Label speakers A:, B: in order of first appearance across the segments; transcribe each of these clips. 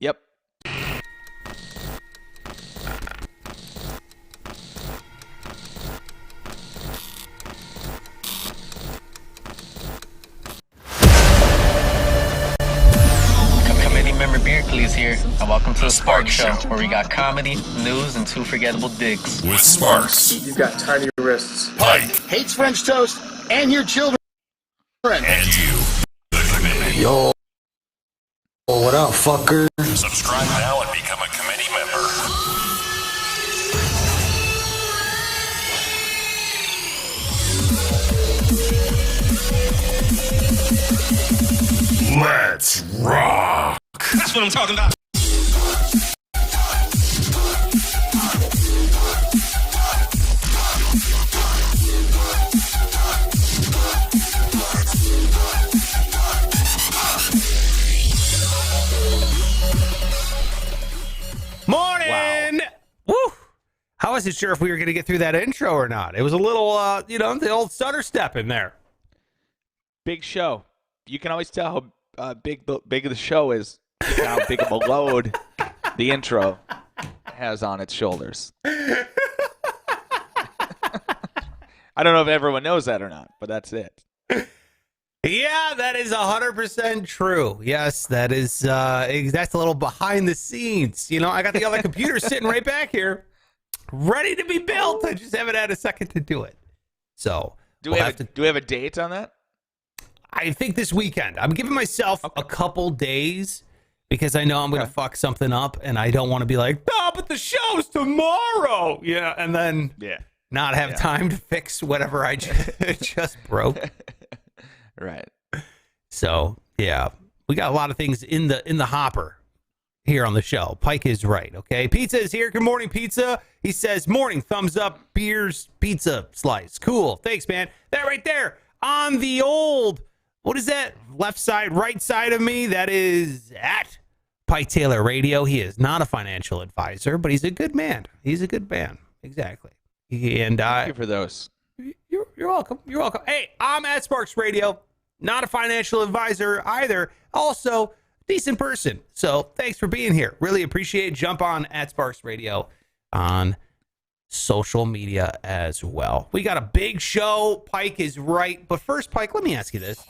A: Yep.
B: Committee member Beardley's here, and welcome to the Spark Show, where we got comedy, news, and two forgettable digs.
C: With Sparks.
D: You've got tiny wrists.
C: Pike.
D: Hates French toast and your children.
C: And you, the committee.
E: Yo, what up, fucker?
C: Subscribe now and become a committee member. Let's rock. That's what I'm talking about.
F: Morning! Woo! I wasn't sure if we were going to get through that intro or not. It was a little, the old stutter step in there.
A: Big show. You can always tell how big the show is, how big of a load the intro has on its shoulders. I don't know if everyone knows that or not, but that's it.
F: Yeah, that is 100% true. Yes, that is, that's a little behind the scenes. You know, I got the other computer sitting right back here, ready to be built. I just haven't had a second to do it. So,
A: Do we have a date on that?
F: I think this weekend. I'm giving myself a couple days because I know I'm going to fuck something up, and I don't want to be like, oh, but the show's tomorrow. Yeah, and then not have time to fix whatever I just broke.
A: Right.
F: So, yeah, we got a lot of things in the hopper here on the show. Pike is right, okay? Pizza is here. Good morning, Pizza. He says, morning, thumbs up, beers, pizza slice. Cool. Thanks, man. That right there on the old, what is that? Left side, right side of me? That is at Pike Taylor Radio. He is not a financial advisor, but he's a good man. He's a good man. Exactly. And
A: Thank you for those.
F: You're welcome. You're welcome. Hey, I'm at Sparks Radio. Not a financial advisor either. Also, decent person. So thanks for being here. Really appreciate it. Jump on at Sparks Radio on social media as well. We got a big show. Pike is right. But first, Pike, let me ask you this.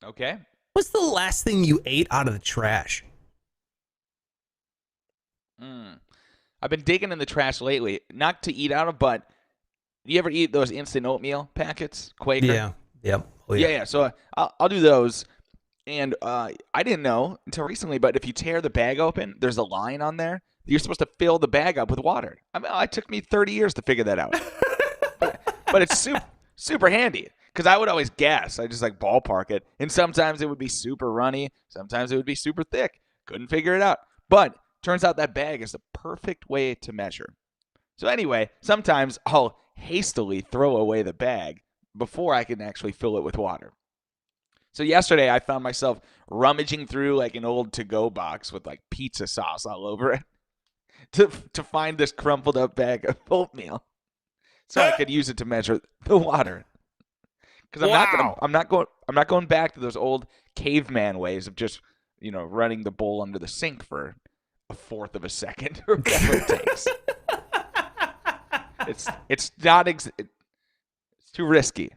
A: Okay.
F: What's the last thing you ate out of the trash?
A: I've been digging in the trash lately. Not to eat out of, but you ever eat those instant oatmeal packets? Quaker?
F: Yeah. Yep. Oh,
A: Yeah. So I'll do those. And I didn't know until recently, but if you tear the bag open, there's a line on there. You're supposed to fill the bag up with water. I mean, it took me 30 years to figure that out. but it's super handy because I would always guess. I just like ballpark it. And sometimes it would be super runny. Sometimes it would be super thick. Couldn't figure it out. But turns out that bag is the perfect way to measure. So anyway, sometimes I'll hastily throw away the bag before I can actually fill it with water. So yesterday I found myself rummaging through like an old to-go box with like pizza sauce all over it to find this crumpled up bag of oatmeal so I could use it to measure the water. Because I'm not going back to those old caveman ways of just, running the bowl under the sink for a fourth of a second or whatever it takes. It's too risky.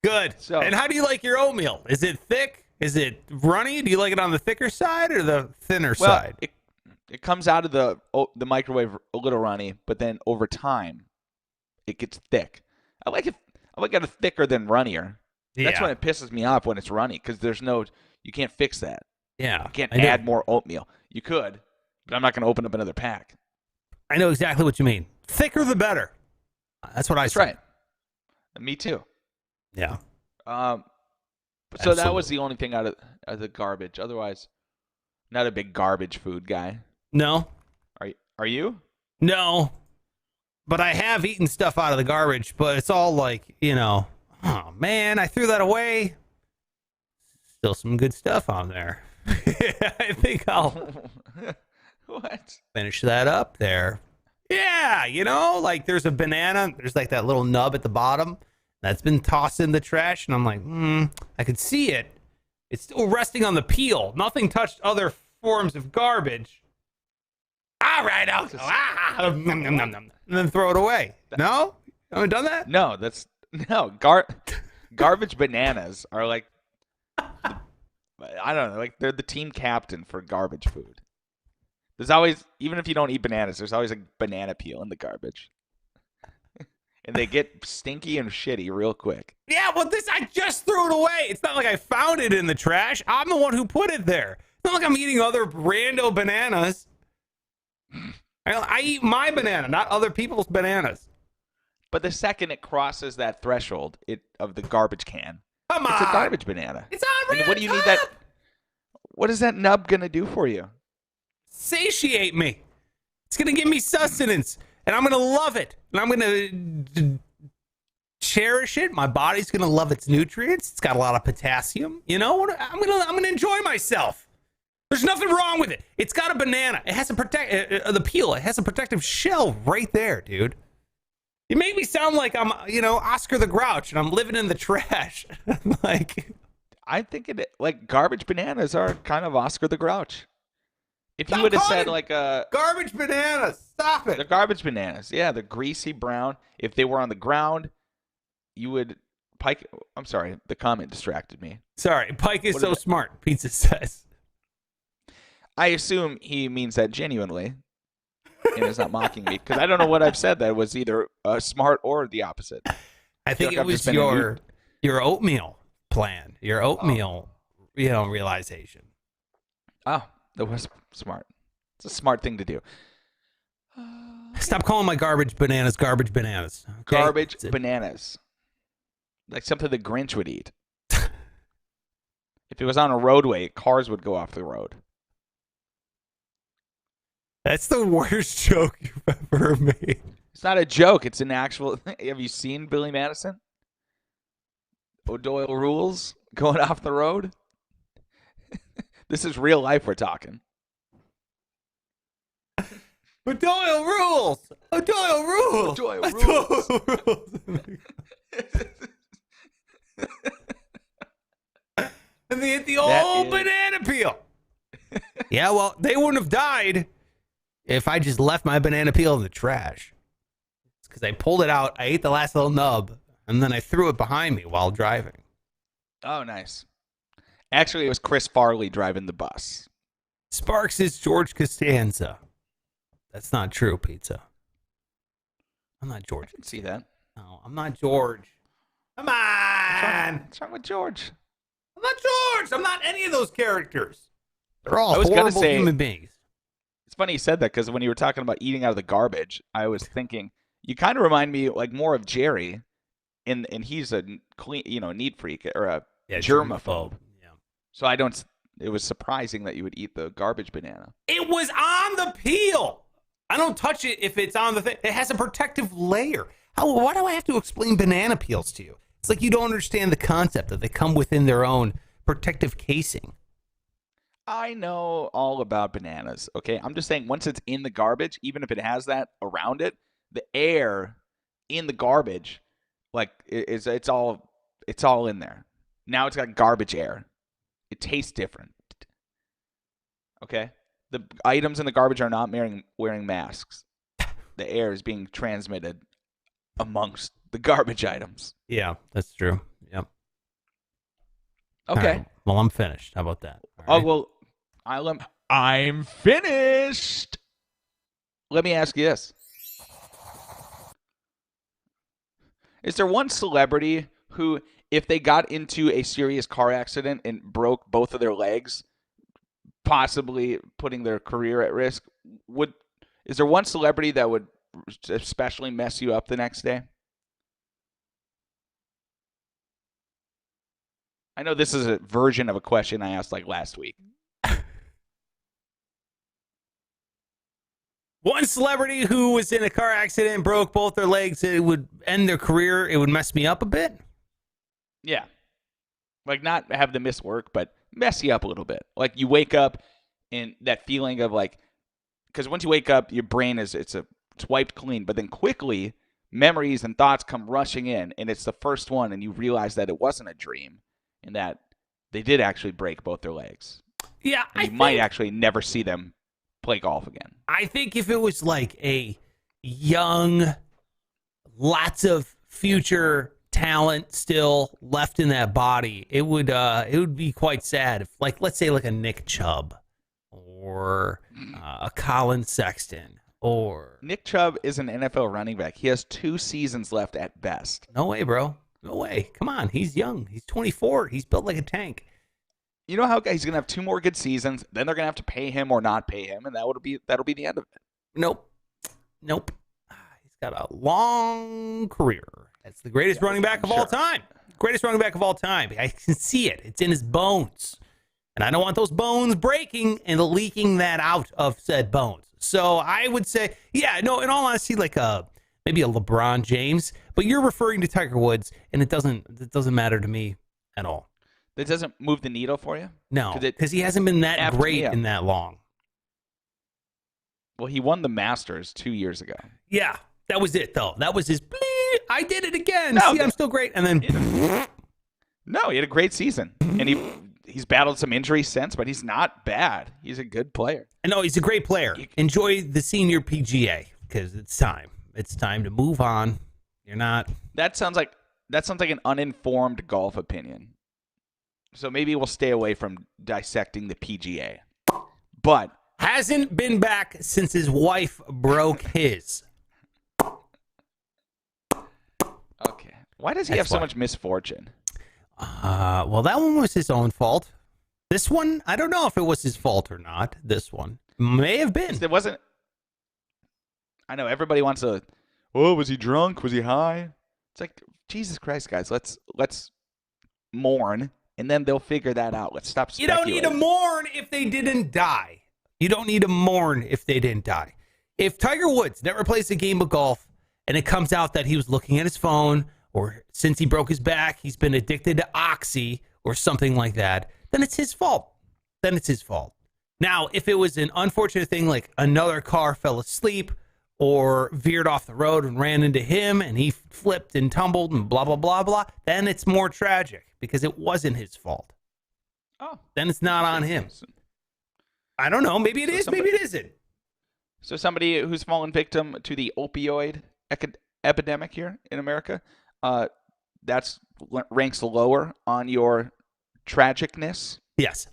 F: Good. So, and how do you like your oatmeal? Is it thick? Is it runny? Do you like it on the thicker side or the thinner side?
A: It comes out of the microwave a little runny, but then over time, it gets thick. I like it thicker than runnier. That's when it pisses me off when it's runny because you can't fix that.
F: Yeah.
A: You can't add more oatmeal. You could, but I'm not going to open up another pack.
F: I know exactly what you mean. Thicker the better. That's what I say.
A: That's right. Me too.
F: Yeah.
A: So that was the only thing out of the garbage. Otherwise, not a big garbage food guy.
F: No.
A: Are you?
F: No. But I have eaten stuff out of the garbage, but it's all like, oh man, I threw that away. Still some good stuff on there. I think I'll finish that up there. Yeah, like there's a banana. There's like that little nub at the bottom that's been tossed in the trash. And I'm like, I could see it, It's still resting on the peel. Nothing touched other forms of garbage. All right, I'll go. And then throw it away. No? You haven't done that?
A: No, garbage bananas are like, I don't know, like they're the team captain for garbage food. There's always, even if you don't eat bananas, there's always a banana peel in the garbage. And they get stinky and shitty real quick.
F: Yeah, well, I just threw it away. It's not like I found it in the trash. I'm the one who put it there. It's not like I'm eating other rando bananas. I eat my banana, not other people's bananas.
A: But the second it crosses that threshold of the garbage can,
F: Come on.
A: it's a garbage banana.
F: It's on.
A: And what do you need that? What is that nub going to do for you?
F: Satiate me. It's going to give me sustenance. And I'm going to love it. And I'm going to cherish it. My body's going to love its nutrients. It's got a lot of potassium. You know, I'm going to enjoy myself. There's nothing wrong with it. It's got a banana. It has the peel. It has a protective shell right there, dude. You make me sound like I'm, Oscar the Grouch and I'm living in the trash. Like,
A: I think like garbage bananas are kind of Oscar the Grouch. If you would have said like
F: garbage bananas, stop it.
A: The garbage bananas, yeah, the greasy brown. If they were on the ground, you would Pike. I'm sorry, the comment distracted me.
F: Sorry, Pike is so smart. Pizza says.
A: I assume he means that genuinely, and is not mocking me because I don't know what I've said that was either smart or the opposite.
F: I think it was your oatmeal plan, your oatmeal, realization.
A: Oh, that was smart. It's a smart thing to do.
F: Stop calling my garbage bananas garbage bananas. Okay?
A: Garbage bananas. Like something the Grinch would eat. If it was on a roadway, cars would go off the road.
F: That's the worst joke you've ever made.
A: It's not a joke. It's an actual thing. Have you seen Billy Madison? O'Doyle rules going off the road. This is real life we're talking.
F: O'Doyle rules. O'Doyle rules.
A: O'Doyle rules.
F: And they hit the old banana peel. Yeah, well, they wouldn't have died if I just left my banana peel in the trash. It's because I pulled it out, I ate the last little nub, and then I threw it behind me while driving.
A: Oh, nice. Actually, it was Chris Farley driving the bus.
F: Sparks is George Costanza. That's not true, Pizza. I'm not George.
A: I can see that.
F: No, I'm not George. Come on.
A: What's wrong with George?
F: I'm not George. I'm not any of those characters. They're all
A: I was gonna
F: horrible
A: say,
F: human beings.
A: It's funny you said that because when you were talking about eating out of the garbage, I was thinking you kind of remind me like more of Jerry, and he's a clean, neat freak or a germaphobe.
F: Yeah.
A: So I don't. It was surprising that you would eat the garbage banana.
F: It was on the peel. I don't touch it if it's on the thing. It has a protective layer. Why do I have to explain banana peels to you? It's like you don't understand the concept that they come within their own protective casing.
A: I know all about bananas, okay? I'm just saying once it's in the garbage, even if it has that around it, the air in the garbage, like it's all in there. Now it's got garbage air. It tastes different. Okay? The items in the garbage are not wearing masks. The air is being transmitted amongst the garbage items.
F: Yeah, that's true. Yep.
A: Okay.
F: Right. Well, I'm finished. How about that?
A: All right. Oh, well, I'm finished. Let me ask you this. Is there one celebrity who, if they got into a serious car accident and broke both of their legs, possibly putting their career at risk, is there one celebrity that would especially mess you up the next day? I know this is a version of a question I asked like last week.
F: One celebrity who was in a car accident and broke both their legs, it would end their career. It would mess me up a bit.
A: Yeah. Like not have them miss work, but mess you up a little bit. Like you wake up and that feeling of like, because once you wake up, your brain it's wiped clean, but then quickly memories and thoughts come rushing in, and it's the first one, and you realize that it wasn't a dream, and that they did actually break both their legs.
F: Yeah,
A: You might actually never see them play golf again.
F: I think if it was like a young, lots of future talent still left in that body, it would be quite sad if, like, let's say like a Nick Chubb or a Colin Sexton or
A: Nick Chubb is an NFL running back. He has 2 seasons left at best.
F: no way, bro. No way. Come on, he's young. He's 24. He's built like a tank.
A: You know how he's going to have 2 more good seasons, then they're going to have to pay him or not pay him, and that'll be the end of it.
F: Nope. He's got a long career. That's the greatest running back of all time. Greatest running back of all time. I can see it. It's in his bones. And I don't want those bones breaking and leaking that out of said bones. So I would say, yeah, no, in all honesty, like maybe a LeBron James, but you're referring to Tiger Woods, and it doesn't matter to me at all.
A: That doesn't move the needle for you?
F: No, because he hasn't been that great in that long.
A: Well, he won the Masters 2 years ago.
F: Yeah, that was it, though. That was his, I did it again.
A: No,
F: See, I'm still great. And then,
A: no, he had a great season. And he's battled some injuries since, but he's not bad. He's a good player.
F: I know he's a great player. Enjoy the senior PGA because it's time. It's time to move on. You're not.
A: That sounds like an uninformed golf opinion. So maybe we'll stay away from dissecting the PGA. But
F: hasn't been back since his wife broke his.
A: Okay. Why does he have so much misfortune?
F: Well, that one was his own fault. This one, I don't know if it was his fault or not. This one may have been.
A: It wasn't. I know everybody wants to. Oh, was he drunk? Was he high? It's like, Jesus Christ, guys. Let's mourn, and then they'll figure that out. Let's stop speculating.
F: You don't need to mourn if they didn't die. You don't need to mourn if they didn't die. If Tiger Woods never plays a game of golf, and it comes out that he was looking at his phone, or since he broke his back, he's been addicted to Oxy or something like that, then it's his fault. Now, if it was an unfortunate thing like another car fell asleep or veered off the road and ran into him and he flipped and tumbled and blah, blah, blah, blah, then it's more tragic because it wasn't his fault.
A: Oh.
F: Then it's not on him. I don't know. Maybe it is. Maybe it isn't.
A: So somebody who's fallen victim to the opioid epidemic here in America, that's ranks lower on your tragicness.
F: Yes.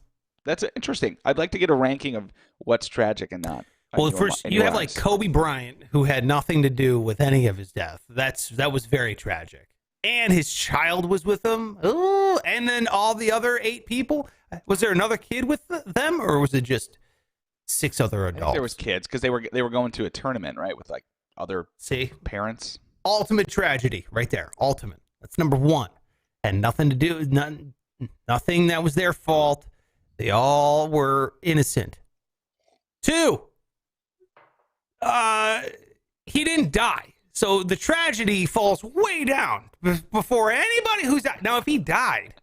A: That's interesting. I'd like to get a ranking of what's tragic and not.
F: Well, first you have like Kobe Bryant, who had nothing to do with any of his death. That was very tragic. And his child was with him. Ooh, and then all the other 8 people. Was there another kid with them, or was it just 6 other adults?
A: There was kids because they were going to a tournament, right, with like other parents.
F: Ultimate tragedy, right there. Ultimate. That's number 1. And nothing to do. Nothing that was their fault. They all were innocent. 2. He didn't die. So the tragedy falls way down before anybody who's died. Now, if he died,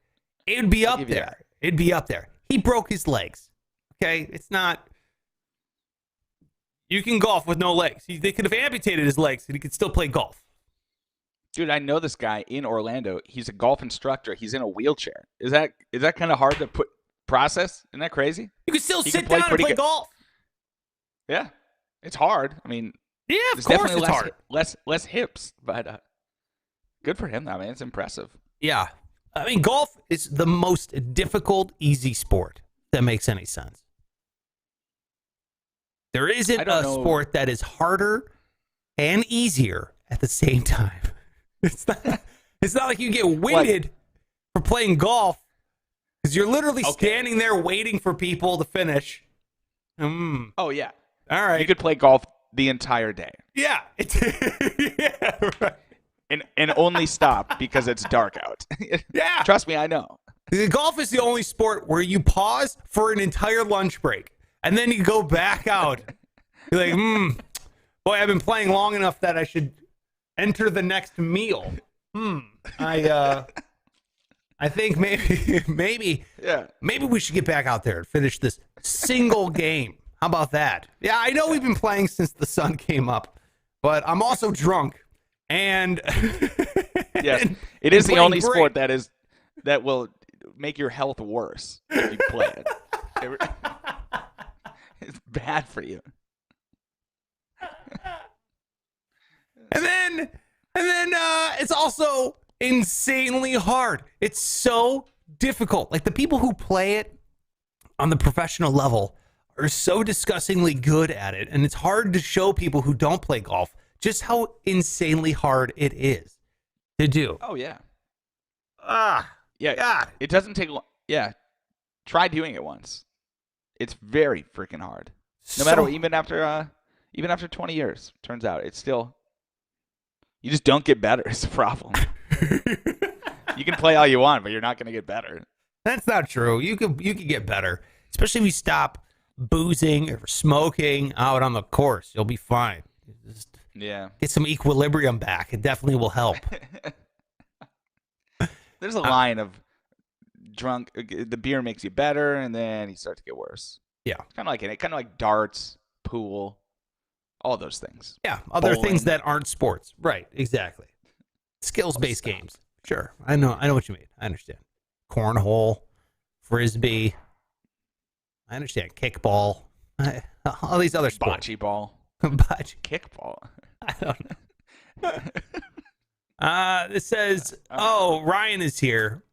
F: it would be up there. It'd be up there. He broke his legs. Okay? It's not. You can golf with no legs. They could have amputated his legs and he could still play golf.
A: Dude, I know this guy in Orlando. He's a golf instructor. He's in a wheelchair. Is that kind of hard to process? Isn't that crazy?
F: You can still sit down and play golf.
A: Yeah. It's hard. I mean,
F: yeah, of course it's hard.
A: Less hips, but good for him. I mean, it's impressive.
F: Yeah. I mean, golf is the most difficult, easy sport that makes any sense. There isn't a sport that is harder and easier at the same time. It's not like you get winded for playing golf because you're literally standing there waiting for people to finish.
A: Oh, yeah.
F: All right.
A: You could play golf the entire day.
F: Yeah. Yeah, right.
A: And only stop because it's dark out.
F: Yeah.
A: Trust me, I know.
F: Golf is the only sport where you pause for an entire lunch break and then you go back out. You're like, boy, I've been playing long enough that I should enter the next meal. I think maybe we should get back out there and finish this single game. How about that? Yeah, I know we've been playing since the sun came up, but I'm also drunk. And
A: yes, it is the only sport that will make your health worse if you play it. It's bad for you.
F: And then it's also insanely hard. It's so difficult. Like the people who play it on the professional level are so disgustingly good at it, and it's hard to show people who don't play golf just how insanely hard it is to do.
A: Oh yeah.
F: Yeah. God.
A: It doesn't take long. Yeah. Try doing it once. It's very freaking hard. No matter even after 20 years, turns out it's still. You just don't get better. It's a problem. You can play all you want, but you're not going to get better.
F: That's not true. You could get better, especially if you stop boozing or smoking out on the course. You'll be fine. Just get some equilibrium back. It definitely will help.
A: There's a line of drunk. The beer makes you better, and then you start to get worse.
F: Yeah,
A: kind of like darts, pool, all those things.
F: Yeah, other
A: Bowling.
F: things that aren't sports. Right, exactly. Skills-based games. Sure, I know what you mean. I understand. Cornhole, frisbee. I understand. Kickball. All these other sports.
A: Bocce ball.
F: Bocce.
A: Kickball.
F: I don't know. It says, Ryan is here.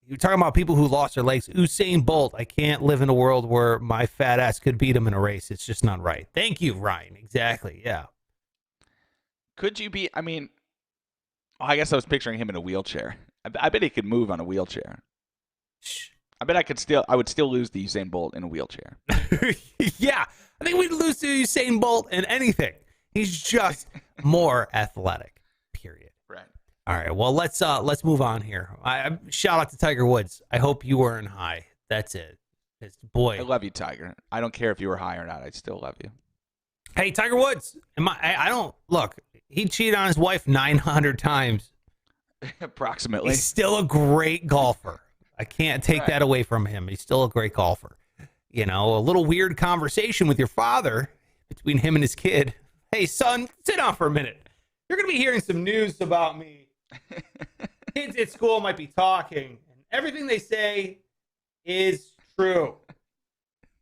F: You're talking about people who lost their legs. Usain Bolt. I can't live in a world where my fat ass could beat him in a race. It's just not right. Thank you, Ryan. Exactly. Yeah.
A: Could you be? I mean, I guess I was picturing him in a wheelchair. I bet he could move on a wheelchair. I bet I would still lose to Usain Bolt in a wheelchair.
F: Yeah. I think we'd lose to Usain Bolt in anything. He's just more athletic. Period.
A: Right.
F: All right. Well, let's move on here. Shout out to Tiger Woods. I hope you weren't high. That's it. Boy,
A: I love you, Tiger. I don't care if you were high or not. I still love you.
F: Hey, Tiger Woods. I don't look. He cheated on his wife 900 times.
A: Approximately.
F: He's still a great golfer. I can't take that away from him. He's still a great golfer. You know, a little weird conversation with your father between him and his kid. Hey, son, sit down for a minute. You're going to be hearing some news about me. Kids at school might be talking, and everything they say is true.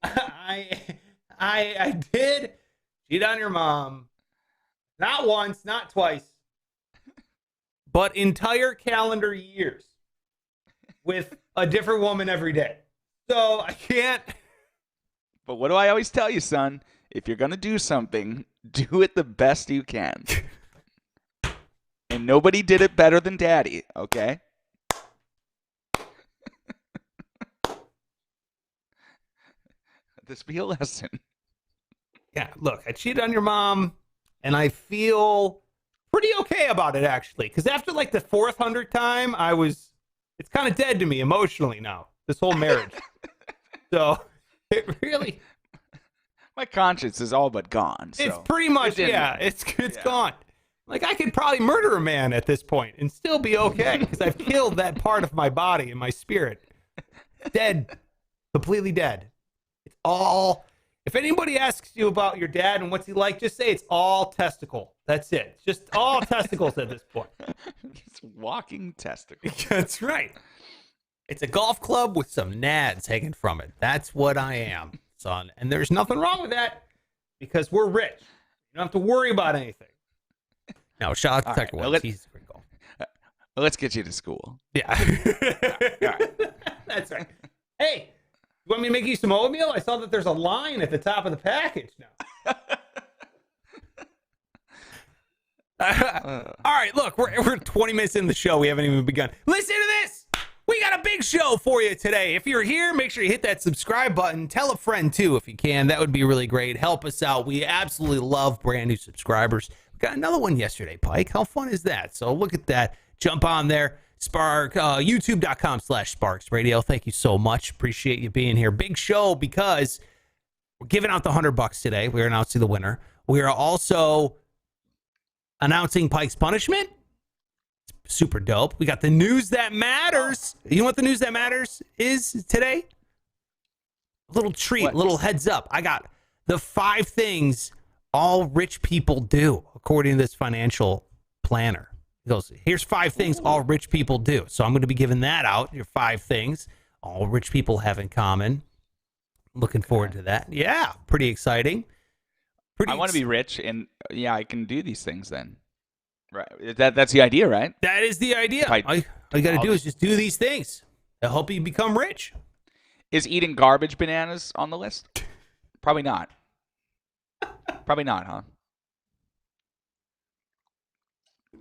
F: I did cheat on your mom. Not once, not twice, but entire calendar years with a different woman every day. So I can't.
A: But what do I always tell you, son? If you're going to do something, do it the best you can. And nobody did it better than Daddy, okay? This be a lesson.
F: Yeah, look, I cheated on your mom, and I feel pretty okay about it, actually. Because after, like, the 400th time, it's kind of dead to me emotionally now, this whole marriage. So, it really...
A: My conscience is all but gone. So.
F: It's pretty much, it's gone. Like, I could probably murder a man at this point and still be okay, because I've killed that part of my body and my spirit. Dead. Completely dead. It's all... If anybody asks you about your dad and what's he like, just say it's all testicle. That's it. It's just all testicles at this point.
A: It's walking testicles.
F: That's right. It's a golf club with some nads hanging from it. That's what I am, son. And there's nothing wrong with that because we're rich. You don't have to worry about anything. Now, shout out to Tiger Woods. He's a great golfer.
A: Let's get you to school.
F: Yeah.
A: All right.
F: That's right. Hey. You want me to make you some oatmeal? I saw that there's a line at the top of the package now. All right, look, we're 20 minutes in the show. We haven't even begun. Listen to this. We got a big show for you today. If you're here, make sure you hit that subscribe button. Tell a friend, too, if you can. That would be really great. Help us out. We absolutely love brand new subscribers. We got another one yesterday, Pike. How fun is that? So look at that. Jump on there. YouTube.com/Sparks Radio. Thank you so much. Appreciate you being here. Big show because we're giving out the $100 today. We're announcing the winner. We are also announcing Pike's punishment. It's super dope. We got the news that matters. You know what the news that matters is today? A little treat, a little heads up. I got the 5 things all rich people do according to this financial planner. He goes, here's 5 things all rich people do. So I'm going to be giving that out. Your 5 things all rich people have in common. Looking forward to that. Yeah, pretty exciting.
A: I want to be rich, and yeah, I can do these things then. Right. That's the idea, right?
F: That is the idea. All you got to do is just do these things. They'll help you become rich.
A: Is eating garbage bananas on the list? Probably not. Probably not, huh?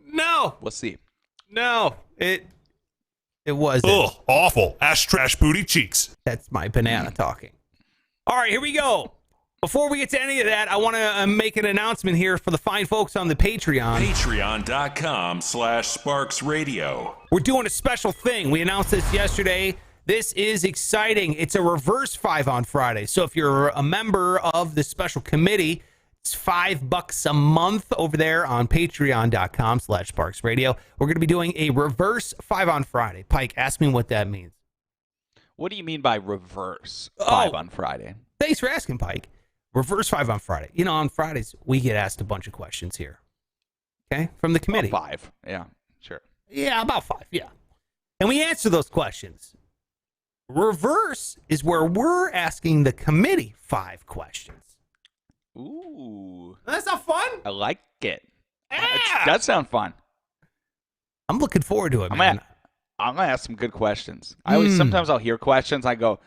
F: No.
A: We'll see.
F: No. It wasn't.
C: Ugh, awful. Ash trash booty cheeks.
F: That's my banana talking. All right, here we go. Before we get to any of that, I want to make an announcement here for the fine folks on the Patreon.
C: Patreon.com/SparksRadio.
F: We're doing a special thing. We announced this yesterday. This is exciting. It's a reverse 5 on Friday. So if you're a member of the special committee, it's $5 a month over there on patreon.com/SparksRadio. We're going to be doing a reverse 5 on Friday. Pike, ask me what that means.
A: What do you mean by reverse 5 on Friday?
F: Thanks for asking, Pike. Reverse 5 on Friday. You know, on Fridays, we get asked a bunch of questions here. Okay? From the committee.
A: About 5. Yeah, sure.
F: Yeah, about 5. Yeah. And we answer those questions. Reverse is where we're asking the committee 5 questions.
A: Ooh.
F: That's not fun.
A: I like it.
F: Yeah.
A: It does sound fun.
F: I'm looking forward to it, man.
A: I'm gonna ask some good questions. Sometimes I'll hear questions. I go,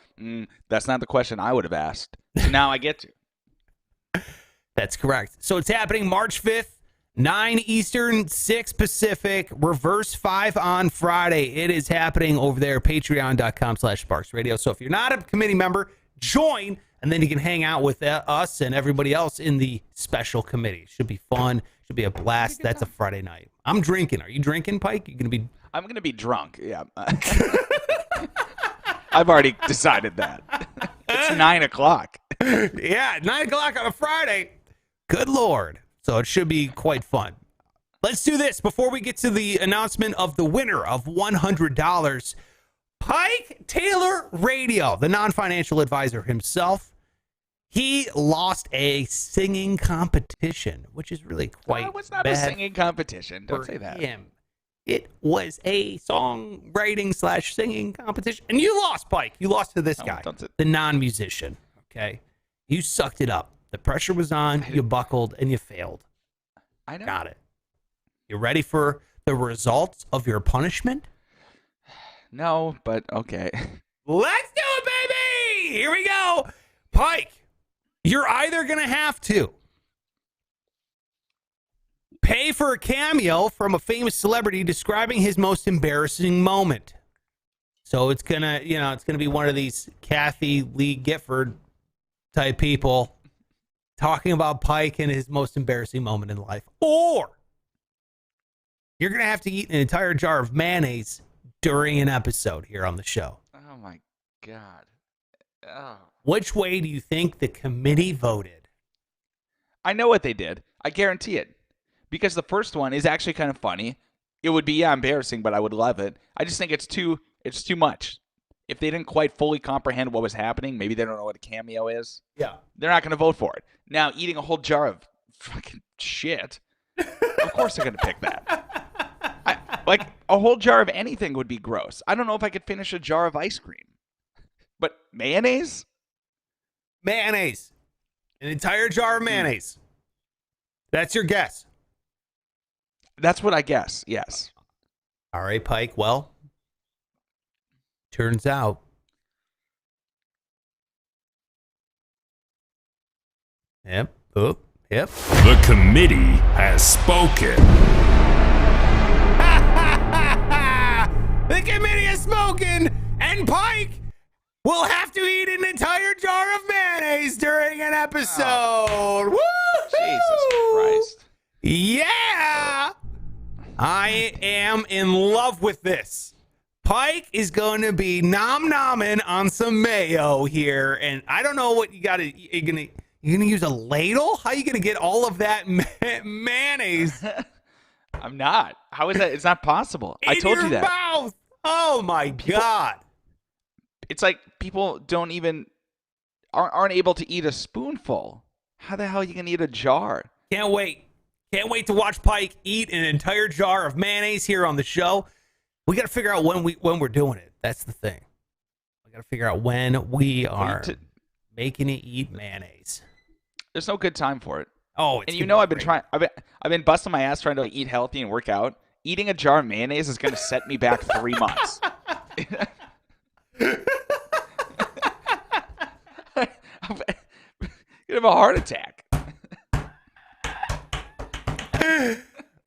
A: that's not the question I would have asked. So now I get to.
F: That's correct. So it's happening March 5th, 9 Eastern, 6 Pacific, reverse 5 on Friday. It is happening over there, patreon.com/SparksRadio. So if you're not a committee member, join, and then you can hang out with us and everybody else in the special committee. Should be fun. Should be a blast. That's a Friday night. I'm drinking. Are you drinking, Pike?
A: I'm going to be drunk. Yeah. I've already decided that. It's 9 o'clock.
F: Yeah, 9 o'clock on a Friday. Good Lord. So it should be quite fun. Let's do this before we get to the announcement of the winner of $100. Pike Taylor Radio, the non-financial advisor himself. He lost a singing competition, which is really quite
A: It was not
F: bad
A: a singing competition. Don't
F: for
A: say that.
F: him. It was a songwriting/singing competition. And you lost, Pike. You lost to this guy, the non-musician. Okay? You sucked it up. The pressure was on, you buckled, and you failed.
A: I know.
F: Got it. You ready for the results of your punishment?
A: No, but okay.
F: Let's do it, baby! Here we go. Pike, you're either going to have to pay for a cameo from a famous celebrity describing his most embarrassing moment. So it's going to, it's going to be one of these Kathy Lee Gifford type people talking about Pike and his most embarrassing moment in life. Or you're going to have to eat an entire jar of mayonnaise during an episode here on the show.
A: Oh, my God. Oh.
F: Which way do you think the committee voted?
A: I know what they did. I guarantee it. Because the first one is actually kind of funny. It would be, embarrassing, but I would love it. I just think it's too much. If they didn't quite fully comprehend what was happening, maybe they don't know what a cameo is.
F: Yeah.
A: They're not going to vote for it. Now, eating a whole jar of fucking shit, of course they're going to pick that. Like, a whole jar of anything would be gross. I don't know if I could finish a jar of ice cream. But mayonnaise?
F: Mayonnaise. An entire jar of mayonnaise. That's your guess.
A: That's what I guess, yes.
F: All right, Pike. Well, turns out Yep.
C: The committee has spoken.
F: The committee has spoken, and Pike will have to eat an entire jar of mayonnaise during an episode. Woo!
A: Jesus Christ.
F: Yeah! I am in love with this. Pike is going to be nom-nomming on some mayo here, and I don't know what you got to... You're going to use a ladle? How are you going to get all of that mayonnaise?
A: I'm not. How is that? It's not possible. I told you that.
F: Mouth. Oh, my God.
A: It's like people aren't able to eat a spoonful. How the hell are you going to eat a jar?
F: Can't wait. Can't wait to watch Pike eat an entire jar of mayonnaise here on the show. We got to figure out when we're doing it. That's the thing. We got to figure out when we are making it eat mayonnaise.
A: There's no good time for it.
F: Oh, it's
A: and you know I've been trying. I've been busting my ass trying to eat healthy and work out. Eating a jar of mayonnaise is going to set me back 3 months. I'm going to have a heart attack.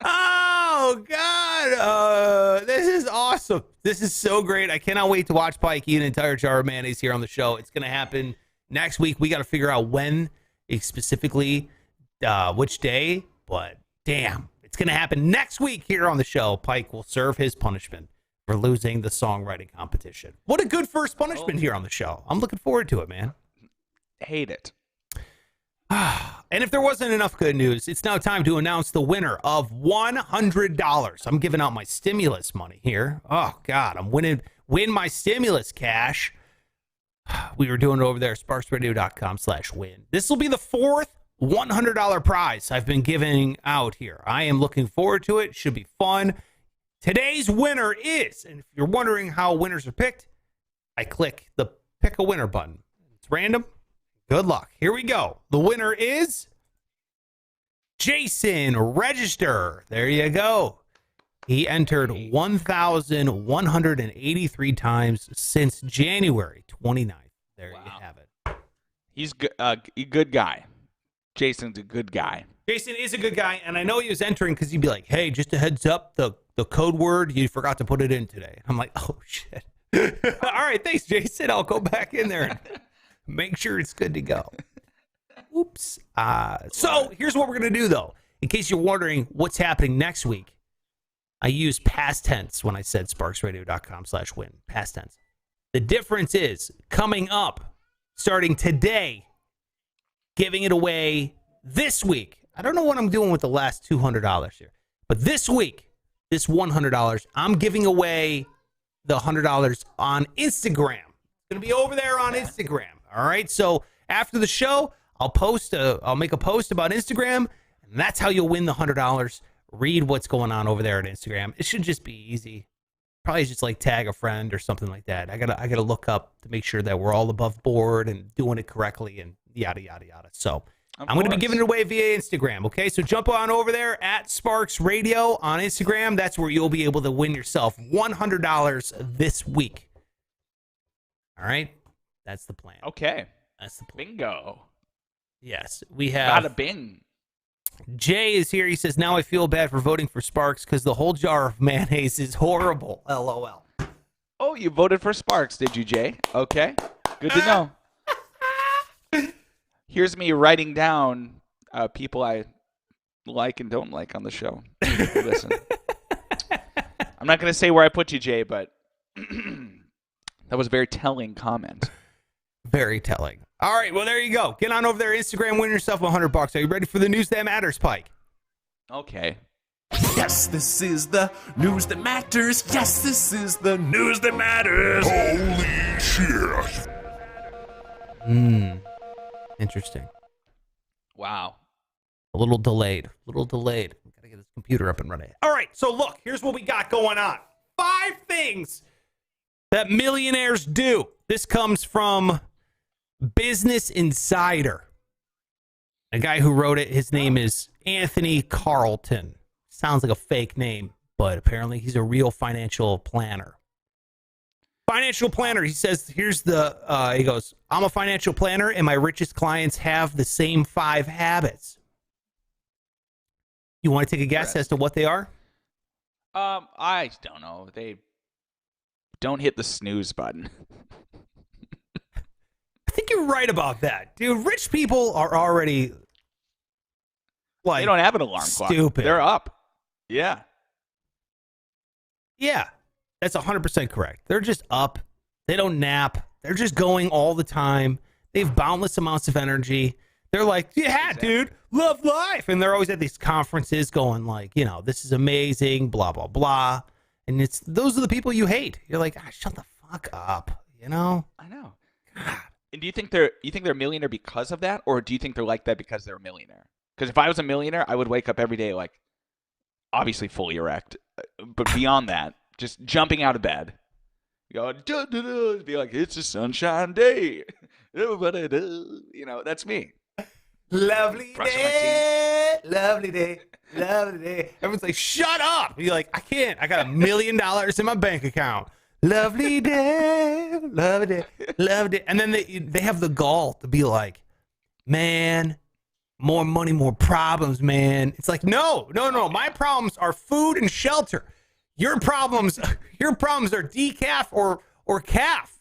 F: Oh, God. This is awesome. This is so great. I cannot wait to watch Pike eat an entire jar of mayonnaise here on the show. It's going to happen next week. We got to figure out when specifically, which day, but damn, it's going to happen next week here on the show. Pike will serve his punishment for losing the songwriting competition. What a good first punishment here on the show. I'm looking forward to it, man.
A: Hate it.
F: And if there wasn't enough good news, it's now time to announce the winner of $100. I'm giving out my stimulus money here. Oh, God, I'm win my stimulus cash. We were doing it over there, sparksradio.com/win. This will be the fourth $100 prize I've been giving out here. I am looking forward to it. Should be fun. Today's winner is, and if you're wondering how winners are picked, I click the pick a winner button. It's random. Good luck. Here we go. The winner is Jason Register. There you go. He entered 1,183 times since January 29th. There you have it.
A: He's a good guy. Jason's a good guy.
F: Jason is a good guy, and I know he was entering because he'd be like, hey, just a heads up, the code word, you forgot to put it in today. I'm like, oh, shit. All right, thanks, Jason. I'll go back in there and make sure it's good to go. Oops. So here's what we're going to do, though. In case you're wondering what's happening next week, I use past tense when I said sparksradio.com/win. Past tense. The difference is coming up, starting today, giving it away this week. I don't know what I'm doing with the last $200 here, but this week, this $100, I'm giving away the $100 on Instagram. It's going to be over there on Instagram. All right. So after the show, I'll make a post about Instagram, and that's how you'll win the $100. Read what's going on over there at Instagram. It should just be easy. Probably just like tag a friend or something like that. I gotta look up to make sure that we're all above board and doing it correctly and yada yada yada. So I'm going to be giving it away via Instagram. Okay, so jump on over there at Sparks Radio on Instagram. That's where you'll be able to win yourself $100 this week. All right, that's the plan.
A: Okay,
F: that's the plan.
A: Bingo.
F: Yes, we have.
A: Bada bing.
F: Jay is here. He says, now I feel bad for voting for Sparks because the whole jar of mayonnaise is horrible. LOL.
A: Oh, you voted for Sparks, did you, Jay? Okay. Good to know. Here's me writing down people I like and don't like on the show. Listen. I'm not going to say where I put you, Jay, but that was a very telling comment.
F: Very telling. All right, well, there you go. Get on over there, Instagram, win yourself $100. Are you ready for the news that matters, Pike?
A: Okay.
C: Yes, this is the news that matters. Yes, this is the news that matters. Holy shit.
F: Interesting.
A: Wow.
F: A little delayed. Gotta get this computer up and running. All right, so look, here's what we got going on. 5 things that millionaires do. This comes from Business Insider. A guy who wrote it, his name is Anthony Carlton. Sounds like a fake name, but apparently he's a real financial planner. Financial planner, he says, he goes, I'm a financial planner and my richest clients have the same 5 habits. You want to take a guess as to what they are?
A: I don't know. They don't hit the snooze button.
F: I think you're right about that. Dude, rich people are already like
A: they don't have an alarm clock.
F: Stupid.
A: They're up. Yeah.
F: Yeah. That's 100% correct. They're just up. They don't nap. They're just going all the time. They have boundless amounts of energy. They're like, yeah, exactly. Dude, love life. And they're always at these conferences going like, this is amazing, blah, blah, blah. And those are the people you hate. You're like, shut the fuck up,
A: I know.
F: God.
A: And do you think they're a millionaire because of that, or do you think they're like that because they're a millionaire? Because if I was a millionaire, I would wake up every day like, obviously fully erect, but beyond that, just jumping out of bed, go be like, it's a sunshine day, that's me.
F: Lovely
A: Brushing my
F: day, lovely day, lovely day. Everyone's like, shut up. You're like, I can't. I got $1 million in my bank account. Lovely day, lovely day, lovely day. And then they have the gall to be like, man, more money, more problems, man. It's like, no. My problems are food and shelter. Your problems are decaf or calf.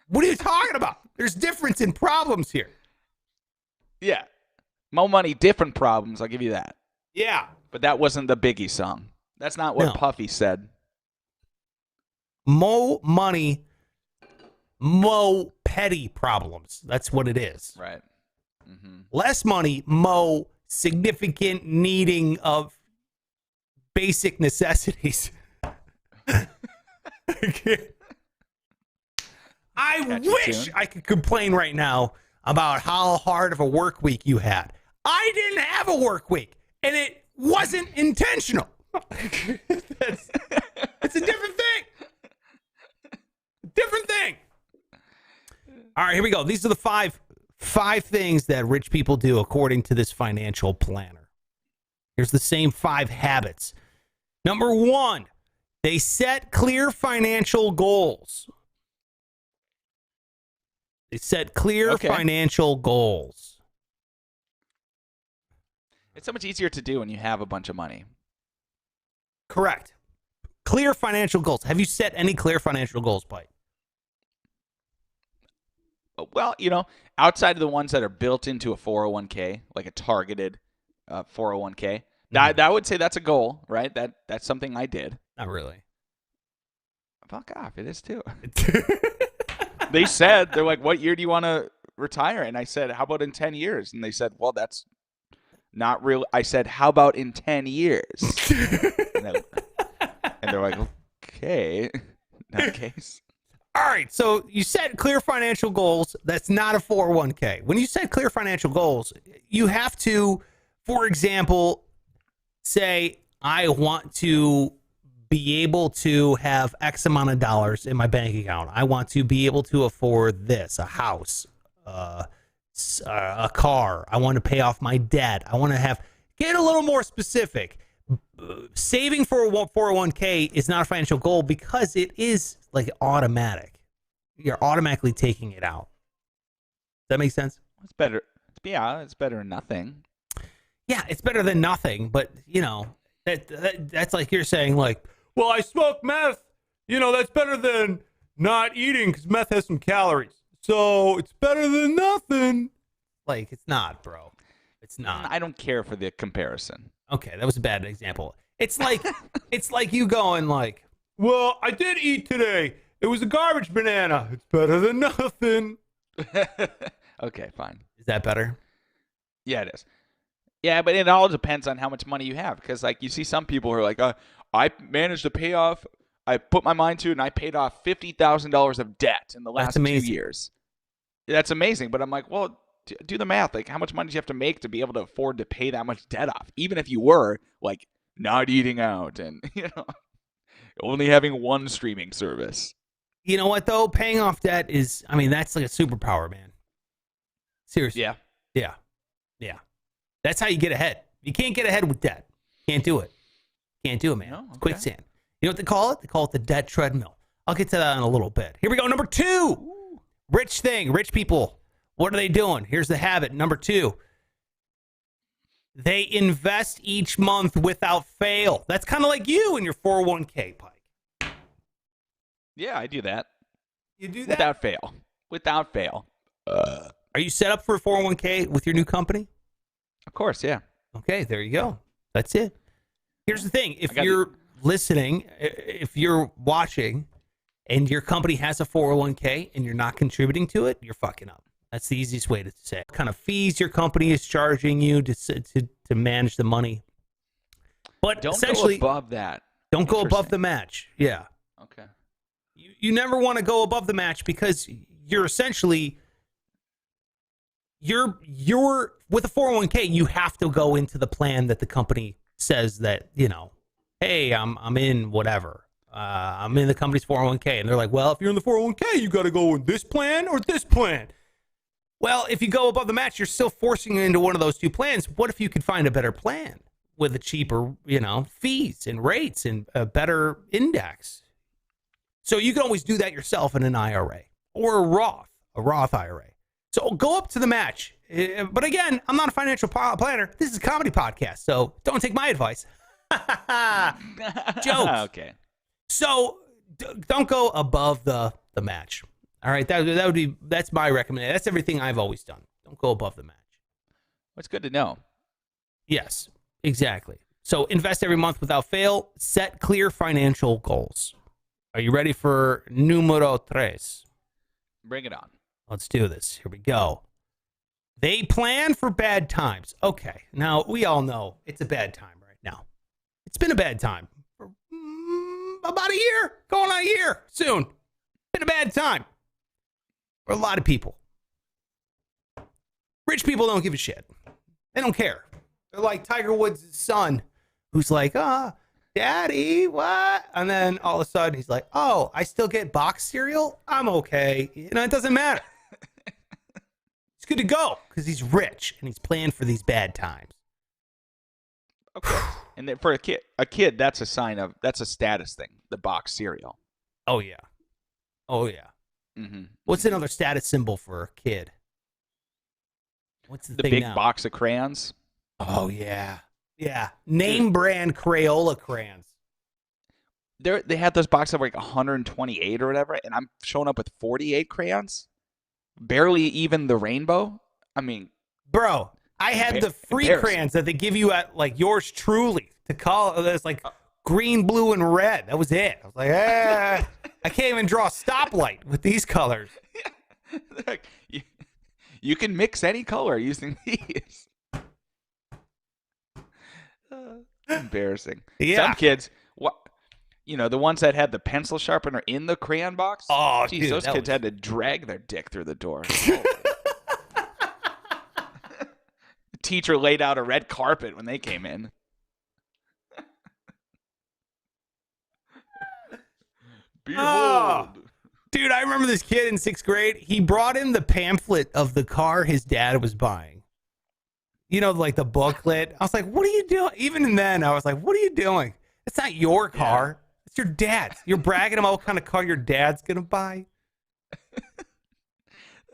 F: What are you talking about? There's difference in problems here.
A: Yeah. More money, different problems. I'll give you that.
F: Yeah.
A: But that wasn't the Biggie song. That's not what
F: No.
A: Puffy said.
F: Mo money, mo petty problems. That's what it is.
A: Right. Mm-hmm.
F: Less money, mo significant needing of basic necessities. I wish I could complain right now about how hard of a work week you had. I didn't have a work week, and it wasn't it's a different thing. Different thing. All right, here we go. These are the five things that rich people do according to this financial planner. Here's the same 5 habits. Number 1, they set clear financial goals. They set clear financial goals.
A: It's so much easier to do when you have a bunch of money.
F: Correct. Clear financial goals. Have you set any clear financial goals, Pike?
A: Well, outside of the ones that are built into a 401k, like a targeted 401k, I would say that's a goal, right? That's something I did.
F: Not really.
A: Fuck off. It is too. They said, they're like, what year do you want to retire? And I said, how about in 10 years? And they said, well, that's not real. I said, how about in 10 years? and they're like, okay, in that case.
F: All right, so you set clear financial goals. That's not a 401k. When you set clear financial goals, you have to, for example, say, I want to be able to have X amount of dollars in my bank account. I want to be able to afford this, a house, a car. I want to pay off my debt. I want to get a little more specific. Saving for a 401k is not a financial goal because it is like automatic. You're automatically taking it out. Does that make sense?
A: It's better. Yeah, it's better than nothing.
F: Yeah, it's better than nothing. But, that's like you're saying, like, well, I smoke meth. That's better than not eating because meth has some calories. So it's better than nothing. Like, it's not, bro. It's not.
A: I don't care for the comparison.
F: Okay, that was a bad example. It's like you going like, well, I did eat today. It was a garbage banana. It's better than nothing.
A: Okay, fine.
F: Is that better?
A: Yeah, it is. Yeah, but it all depends on how much money you have. Because, like, you see some people who are like, I managed to pay off, I put my mind to it, and I paid off $50,000 of debt in the last 2 years. That's amazing. But I'm like, well, do the math. Like, how much money do you have to make to be able to afford to pay that much debt off? Even if you were, like, not eating out and, only having one streaming service.
F: You know what, though? Paying off debt is, that's like a superpower, man. Seriously. Yeah. That's how you get ahead. You can't get ahead with debt. Can't do it. Can't do it, man.
A: No? Okay.
F: It's quicksand. You know what they call it? They call it the debt treadmill. I'll get to that in a little bit. Here we go. Number 2. Ooh. Rich people. What are they doing? Here's the habit. Number 2. They invest each month without fail. That's kind of like you in your 401k, Pike.
A: Yeah, I do that.
F: You do that?
A: Without fail.
F: Are you set up for a 401k with your new company?
A: Of course, yeah.
F: Okay, there you go. That's it. Here's the thing. If you're listening, if you're watching, and your company has a 401k and you're not contributing to it, you're fucking up. That's the easiest way to say it. What kind of fees your company is charging you to manage the money. But
A: don't
F: essentially,
A: go above that.
F: Don't go above the match. Yeah.
A: Okay.
F: You never want to go above the match because you're essentially you're with a 401k, you have to go into the plan that the company says that, hey, I'm in whatever. I'm in the company's 401k. And they're like, well, if you're in the 401k, you got to go in this plan or this plan. Well, if you go above the match, you're still forcing you into one of those two plans. What if you could find a better plan with a cheaper, fees and rates and a better index? So you can always do that yourself in an IRA or a Roth IRA. So go up to the match. But again, I'm not a financial planner. This is a comedy podcast, so don't take my advice. Jokes.
A: Okay.
F: So don't go above the match. All right, that's my recommendation. That's everything I've always done. Don't go above the match.
A: It's good to know.
F: Yes, exactly. So invest every month without fail. Set clear financial goals. Are you ready for numero tres?
A: Bring it on.
F: Let's do this. Here we go. They plan for bad times. Okay, now we all know it's a bad time right now. It's been a bad time for about a year, going on a year soon. Been a bad time for a lot of people. Rich people don't give a shit. They don't care. They're like Tiger Woods' son, who's like, Daddy, what? And then all of a sudden he's like, oh, I still get box cereal? I'm okay. It doesn't matter. He's good to go because he's rich and he's planned for these bad times.
A: Okay. And then for a kid, that's a status thing, the box cereal.
F: Oh, yeah.
A: Mm-hmm.
F: What's another status symbol for a kid? What's the thing
A: big
F: now?
A: box of crayons?
F: Oh, yeah. Yeah. Name brand Crayola crayons.
A: They had those boxes of like 128 or whatever, and I'm showing up with 48 crayons? Barely even the rainbow? I mean...
F: Bro, I had the free crayons that they give you at like Yours Truly to call. There's like green, blue, and red. That was it. I was like, I can't even draw a stoplight with these colors.
A: Like, you can mix any color using these. Embarrassing.
F: Yeah.
A: Some kids, the ones that had the pencil sharpener in the crayon box.
F: Oh,
A: geez,
F: dude,
A: those kids had to drag their dick through the door. The teacher laid out a red carpet when they came in. Behold.
F: Dude, I remember this kid in 6th grade. He brought in the pamphlet of the car his dad was buying. Like the booklet. I was like, what are you doing? Even then, I was like, what are you doing? It's not your car. Yeah. It's your dad's. You're bragging about what kind of car your dad's going to buy.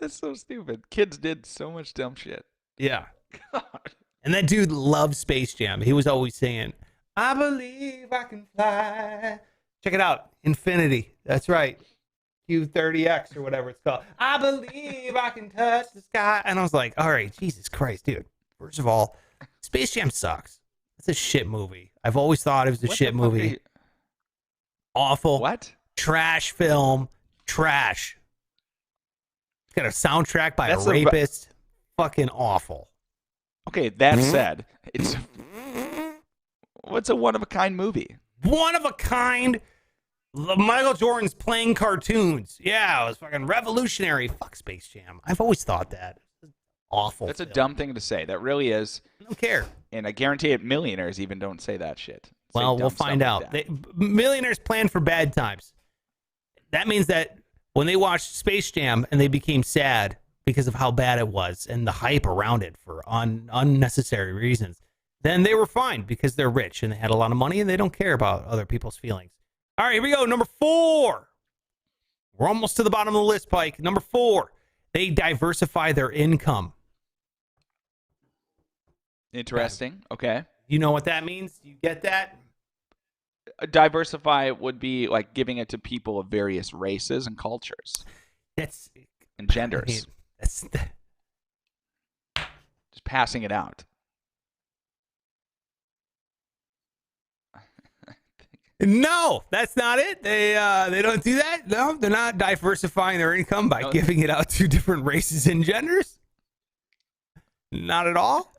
A: That's so stupid. Kids did so much dumb shit.
F: Yeah.
A: God.
F: And that dude loved Space Jam. He was always saying, I believe I can fly. Check it out. Infinity. That's right. Q30X or whatever it's called. I believe I can touch the sky. And I was like, all right, Jesus Christ, dude. First of all, Space Jam sucks. It's a shit movie. I've always thought it was a shit movie. Awful.
A: What?
F: Trash film. Trash. It's got a soundtrack by a rapist. Fucking awful.
A: Okay, that said, it's a one-of-a-kind movie.
F: One of a kind. Michael Jordan's playing cartoons. Yeah, it was fucking revolutionary. Fuck Space Jam. I've always thought that. Awful.
A: That's a dumb thing to say. That really is.
F: I don't care.
A: And I guarantee it, millionaires even don't say that shit.
F: Well, we'll find out. Millionaires plan for bad times. That means that when they watched Space Jam and they became sad because of how bad it was and the hype around it for unnecessary reasons, then they were fine because they're rich and they had a lot of money and they don't care about other people's feelings. All right, here we go. Number 4. We're almost to the bottom of the list, Pike. Number 4, they diversify their income.
A: Interesting. Okay.
F: You know what that means? You get that?
A: Diversify would be like giving it to people of various races and cultures. And genders. Just passing it out.
F: No, that's not it. They don't do that. No, they're not diversifying their income by giving it out to different races and genders. Not at all.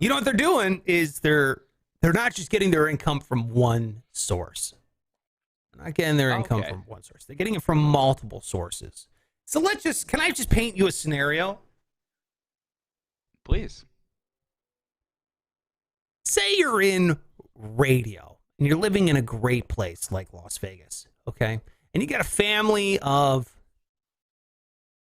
F: You know what they're doing is they're not just getting their income from one source. They're not getting their income from one source. They're getting it from multiple sources. So can I just paint you a scenario?
A: Please.
F: Say you're in radio and you're living in a great place like Las Vegas, okay? And you got a family of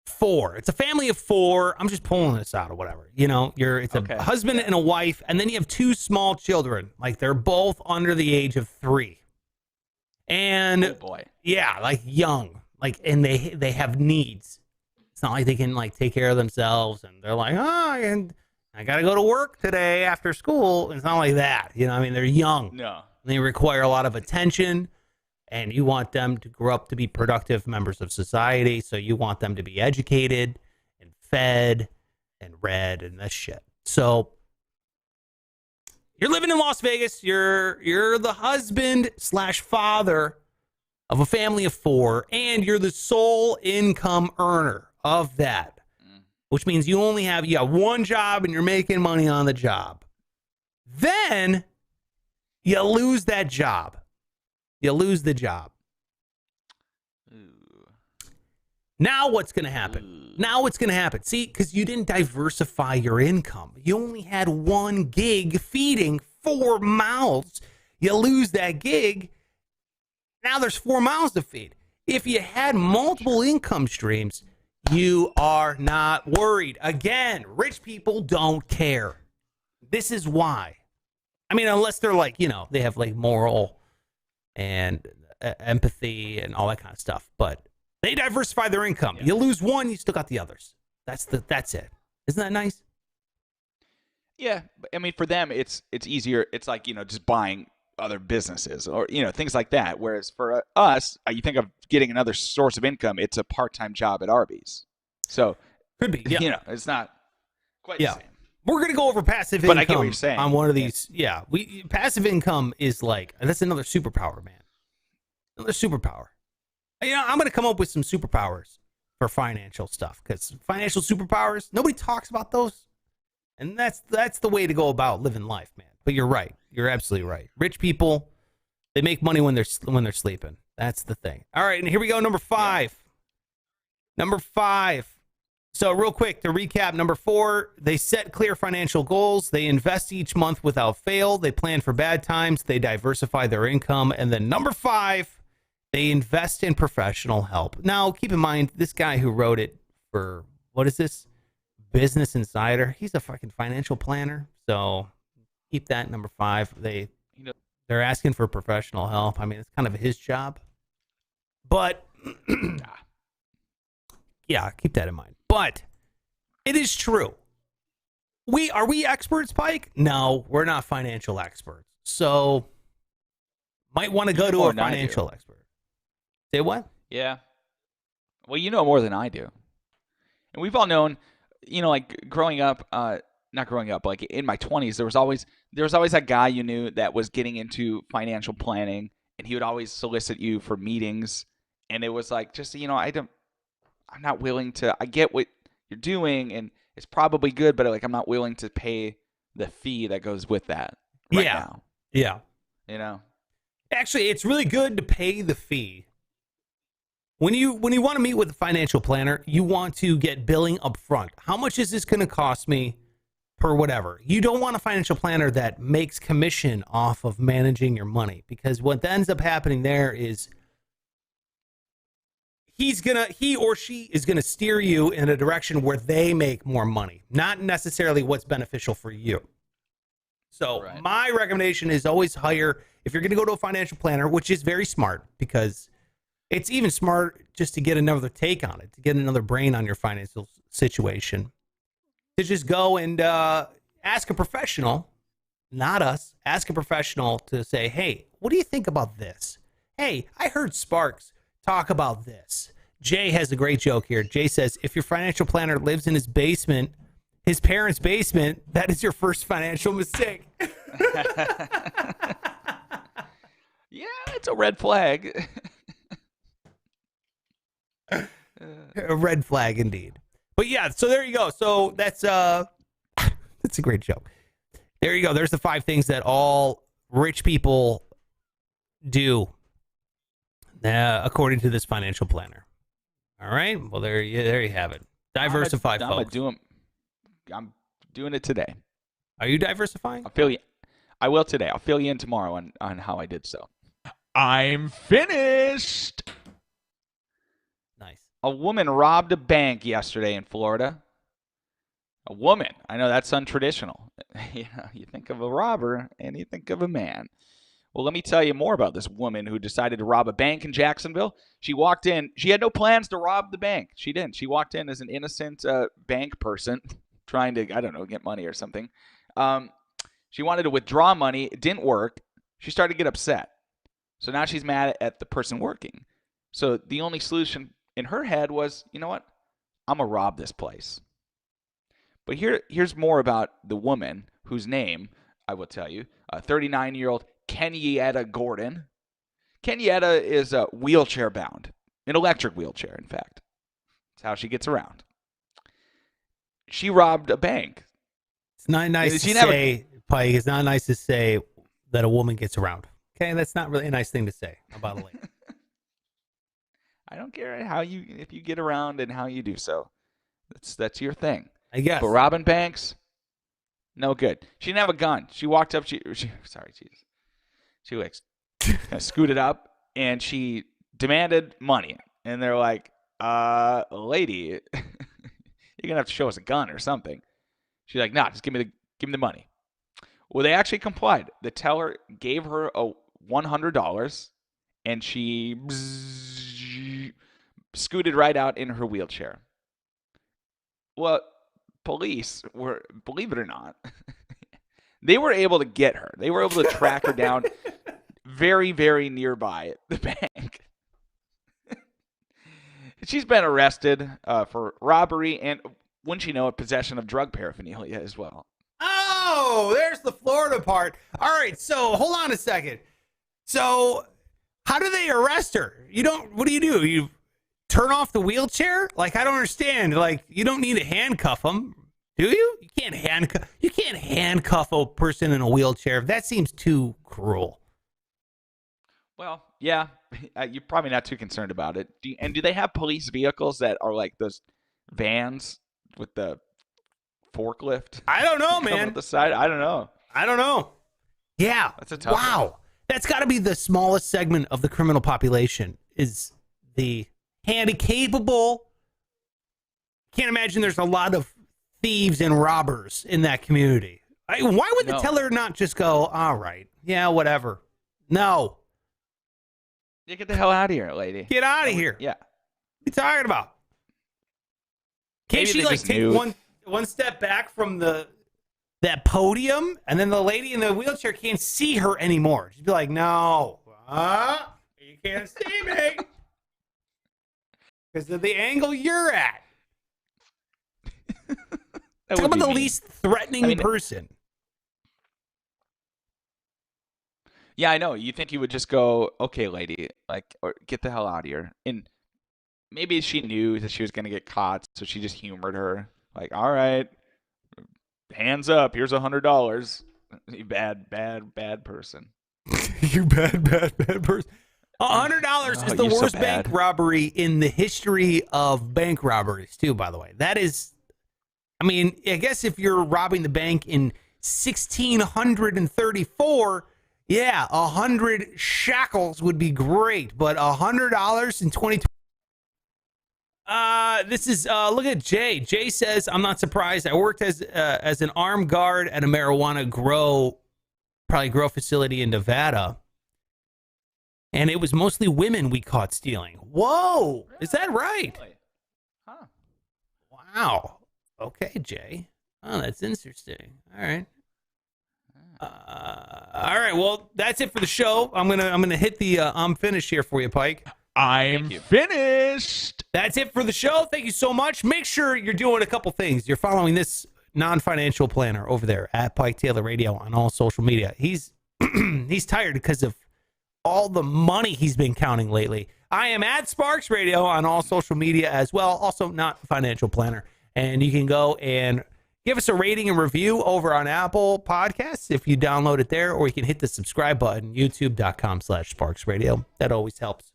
F: 4. It's a family of 4. I'm just pulling this out or whatever. You know, it's
A: Okay.
F: a husband and a wife, and then you have 2 small children. Like they're both under the age of 3. And
A: Oh boy.
F: yeah, like young. Like, and they have needs. It's not like they can like take care of themselves, and they're like, oh, and I got to go to work today after school. It's not like that. You know, I mean, they're young.
A: No.
F: They require a lot of attention, and you want them to grow up to be productive members of society. So you want them to be educated and fed and read and this shit. So you're living in Las Vegas. You're the husband/father of a family of 4, and you're the sole income earner of that. Which means you have one job and you're making money on the job. Then you lose that job. You lose the job.
A: Ooh.
F: Now what's going to happen? See, because you didn't diversify your income. You only had one gig feeding 4 mouths. You lose that gig. Now there's 4 mouths to feed. If you had multiple income streams, you are not worried. Again, rich people don't care. This is why. I mean, unless they're like, you know, they have like moral and empathy and all that kind of stuff. But they diversify their income. Yeah. You lose one, you still got the others. That's it. Isn't that nice?
A: Yeah, I mean, for them, it's easier. It's like, you know, just buying other businesses or, you know, things like that. Whereas for us, you think of getting another source of income, it's a part-time job at Arby's. So
F: could be, yeah.
A: You know, it's not quite the same.
F: We're going to go over passive income
A: I get what you're saying.
F: On one of these. Yeah. Passive income is like, that's another superpower, man. Another superpower. You know, I'm going to come up with some superpowers for financial stuff, because financial superpowers, nobody talks about those. And that's the way to go about living life, man. But you're right. You're absolutely right. Rich people, they make money when they're sleeping. That's the thing. All right, and here we go. Number 5. Yeah. Number 5. So real quick to recap, number 4, they set clear financial goals. They invest each month without fail. They plan for bad times. They diversify their income. And then number 5, they invest in professional help. Now, keep in mind, this guy who wrote it for, what is this? Business Insider. He's a fucking financial planner. So keep that number 5. They're asking for professional help. I mean, it's kind of his job. But yeah, keep that in mind. But it is true. Are we experts, Pike? No, we're not financial experts. So might want to go to a financial expert. Say what?
A: Yeah. Well, you know more than I do. And we've all known, you know, like growing up, not growing up, like in my 20s, there was always that guy you knew that was getting into financial planning, and he would always solicit you for meetings. And it was like, just, you know, I'm not willing to, I get what you're doing and it's probably good, but like, I'm not willing to pay the fee that goes with that right now.
F: Yeah.
A: You know,
F: actually, it's really good to pay the fee. When you want to meet with a financial planner, you want to get billing up front. How much is this going to cost me per whatever? You don't want a financial planner that makes commission off of managing your money, because what ends up happening there is he or she is going to steer you in a direction where they make more money, not necessarily what's beneficial for you. So My recommendation is always hire, if you're going to go to a financial planner, which is very smart, because it's even smart just to get another take on it, to get another brain on your financial situation, to just go and ask a professional, not us, ask a professional to say, hey, what do you think about this? Hey, I heard Sparks talk about this. Jay has a great joke here. Jay says, if your financial planner lives in his basement, his parents' basement, that is your first financial mistake.
A: Yeah, it's a red flag.
F: A red flag indeed. But yeah, so there you go. So that's a great joke. There you go. There's the 5 things that all rich people do, according to this financial planner. All right. Well, there you have it. Diversify, folks.
A: I'm Doing it today.
F: Are you diversifying?
A: I'll fill you. I will today. I'll fill you in tomorrow on how I did so. I'm finished.
F: Nice.
A: A woman robbed a bank yesterday in Florida. A woman. I know that's untraditional. You think of a robber and you think of a man. Well, let me tell you more about this woman who decided to rob a bank in Jacksonville. She walked in. She had no plans to rob the bank. She didn't. She walked in as an innocent bank person trying to, I don't know, get money or something. She wanted to withdraw money. It didn't work. She started to get upset. So now she's mad at the person working. So the only solution in her head was, you know what? I'm going to rob this place. But here's more about the woman whose name I will tell you. 39-year-old Kenyatta Gordon. Kenyatta is wheelchair bound, an electric wheelchair, in fact. That's how she gets around. She robbed a bank.
F: It's not nice to say, Pike. It's not nice to say that a woman gets around. Okay, that's not really a nice thing to say about a lady.
A: I don't care if you get around and how you do so. That's your thing.
F: I guess.
A: But robbing banks, no good. She didn't have a gun. She walked up. She like kind of scooted up and she demanded money. And they're like, lady, you're gonna have to show us a gun or something. She's like, nah, just give me the money. Well, they actually complied. The teller gave her a $100, and she scooted right out in her wheelchair. Well, police were, believe it or not, they were able to get her. They were able to track her down very, very nearby the bank. She's been arrested for robbery and, wouldn't you know it, possession of drug paraphernalia as well.
F: Oh, there's the Florida part. All right, so hold on a second. So how do they arrest her? What do? You turn off the wheelchair? Like, I don't understand. Like, you don't need to handcuff them, do you? You can't handcuff a person in a wheelchair. That seems too cruel.
A: Well, yeah, you're probably not too concerned about it. Do they have police vehicles that are like those vans with the forklift?
F: I don't know, man.
A: On the side, I don't know.
F: Yeah,
A: that's a tough
F: wow.
A: one.
F: That's got to be the smallest segment of the criminal population is the handicapable. Can't imagine there's a lot of thieves and robbers in that community. Why would the teller not just go, all right, yeah, whatever? No.
A: You get the hell out of here, lady.
F: Get out of here.
A: Yeah.
F: What are you talking about? Can't she like take one step back from that podium, and then the lady in the wheelchair can't see her anymore? She'd be like, no, you can't see me because of the angle you're at. Talk about the least threatening person.
A: Yeah, I know. You think you would just go, okay, lady, like, or get the hell out of here. And maybe she knew that she was going to get caught, so she just humored her. Like, all right, hands up. Here's $100. You bad person.
F: You bad person. $100 is the worst bank robbery in the history of bank robberies, too, by the way. That is, I mean, I guess if you're robbing the bank in 1634, yeah, 100 shekels would be great, but $100 in 2020. This is look at Jay. Jay says, I'm not surprised. I worked as an armed guard at a marijuana grow facility in Nevada, and it was mostly women we caught stealing. Whoa, is that right?
A: Huh.
F: Wow. Okay, Jay. Oh, that's interesting. All right. All right. Well, that's it for the show. I'm gonna hit the I'm finished here for you, Pike.
A: I'm finished.
F: That's it for the show. Thank you so much. Make sure you're doing a couple things. You're following this non-financial planner over there at Pike Taylor Radio on all social media. He's tired because of all the money he's been counting lately. I am at Sparks Radio on all social media as well. Also not financial planner. And you can go and give us a rating and review over on Apple Podcasts if you download it there, or you can hit the subscribe button, youtube.com/Sparks Radio. That always helps.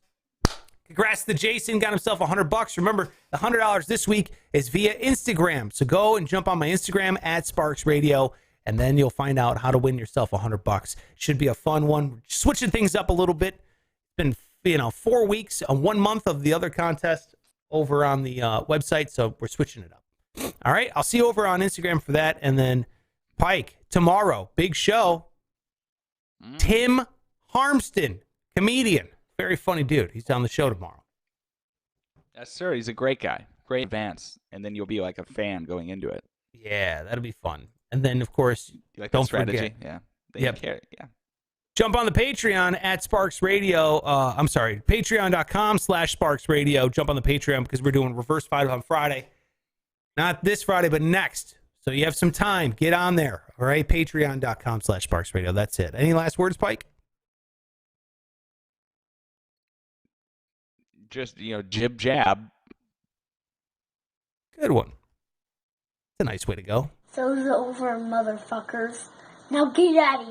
F: Congrats to Jason, got himself $100. Remember, the $100 this week is via Instagram. So go and jump on my Instagram at Sparks Radio, and then you'll find out how to win yourself $100. Should be a fun one. Switching things up a little bit. It's been 4 weeks, 1 month of the other contest over on the website, so we're switching it up. All right, I'll see you over on Instagram for that, and then Pike tomorrow, big show. Tim Harmston, comedian, very funny dude. He's on the show tomorrow.
A: Yes, sir. He's a great guy. Great advance, and then you'll be like a fan going into it.
F: Yeah, that'll be fun. And then, of course,
A: You like
F: don't
A: that strategy?
F: forget.
A: Yeah.
F: Yep.
A: Yeah.
F: Jump on the Patreon at Sparks Radio. Patreon.com/Sparks Radio. Jump on the Patreon because we're doing Reverse 5 on Friday. Not this Friday, but next. So you have some time. Get on there. All right. Patreon.com/Sparks Radio. That's it. Any last words, Pike?
A: Just, jib jab.
F: Good one. It's a nice way to go.
G: Show's over, motherfuckers. Now get out of here.